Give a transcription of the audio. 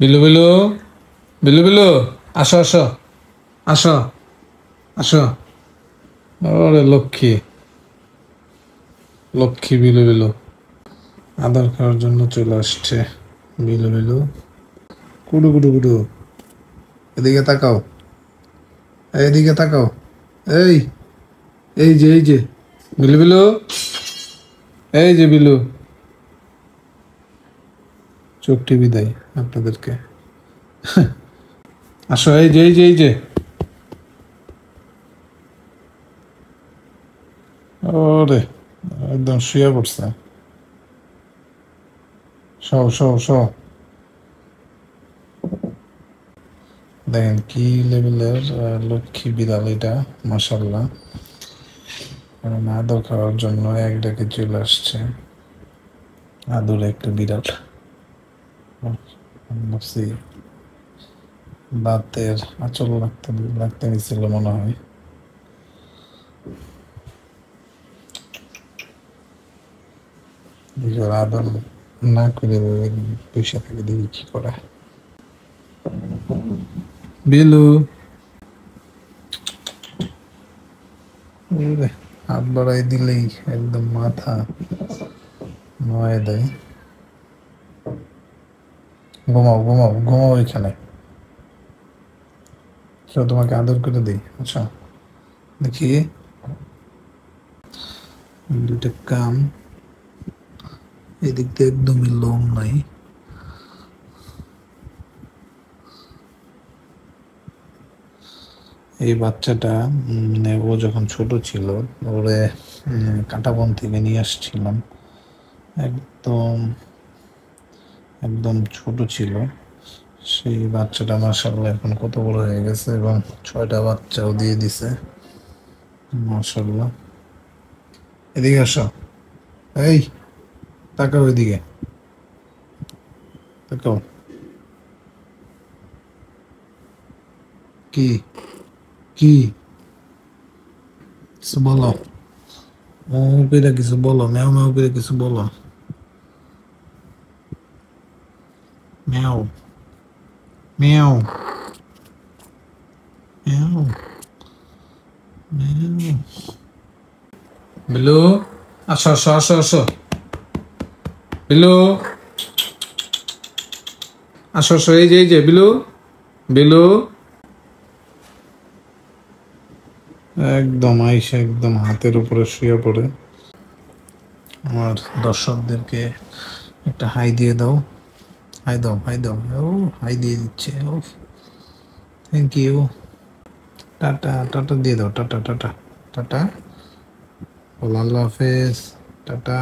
বিলু বিলু বিলু বিলু, আসো আসো আসো আসো। ওরে লক্ষ্মী, লক্ষ্মী বিলু বিলু আদর খাওয়ার জন্য চলে আসছে। Bilu Bilu, kudu kudu kudu, এদিকে তাকাও, এদিকে তাকাও। এই, এই যে বিলু বিলু, এই যে বিলু। চোখ টিভি দেয় আপনাদেরকে। আসো, এই যে ওরে, একদম শুয়ে পড়ছে। সও সও সও। দেখেন কি লেভেলের লক্ষ্মী বিড়াল এটা, মাশাল্লাহ। আদর খাওয়ার জন্য এক ডাকে চলে আসছে। আদুরে একটা বিড়াল। ভাবছি দাঁতের আঁচল লাগতে লাগতে নিছিল মনে হয়। আদর না করে পয়সা থেকে দেখি কি করে। বিলু, হাত বাড়াই দিলেই একদম মাথা নোয়াই দেয়। ঘুমাও ঘুমাও ঘুমাও এখানে, কেউ তোমাকে আদর করে দিই। আচ্ছা দেখি, দুইটা কাম, এদিক দিয়ে একদমই লোম নাই। এই বাচ্চাটা মানে ও যখন ছোট ছিল, ওরে কাঁটা বন থেকে নিয়ে আসছিলাম। একদম একদম ছোট ছিল সেই বাচ্চাটা, মাশাআল্লাহ এখন কত বড় হয়ে গেছে এবং 6টা বাচ্চাও দিয়ে দিছে, মাশাআল্লাহ। এদিকে আসো, এই তাকাও এদিকে, তাকাও। কি কি কিছু বলো, ও করে কিছু বলো, ম্যাও ম্যাও করে কিছু বলো। ম্যাও ম্যাও ম্যাও ম্যাও। বিলু, আসো আসো আসো আসো। বিলু, আসো আসো, এই যে বিলু বিলু। একদম আইসা একদম হাতের উপরে শুয়ে পড়ে। আমার দর্শকদেরকে একটা হাই দিয়ে দাও, হাই দাও হাই দাও। ও হাই দিয়ে দিচ্ছে, ও থ্যাংক ইউ। টাটা টাটা দিয়ে দাও, টাটা টাটা টাটা, বলো আল্লাহ হাফেজ, টাটা।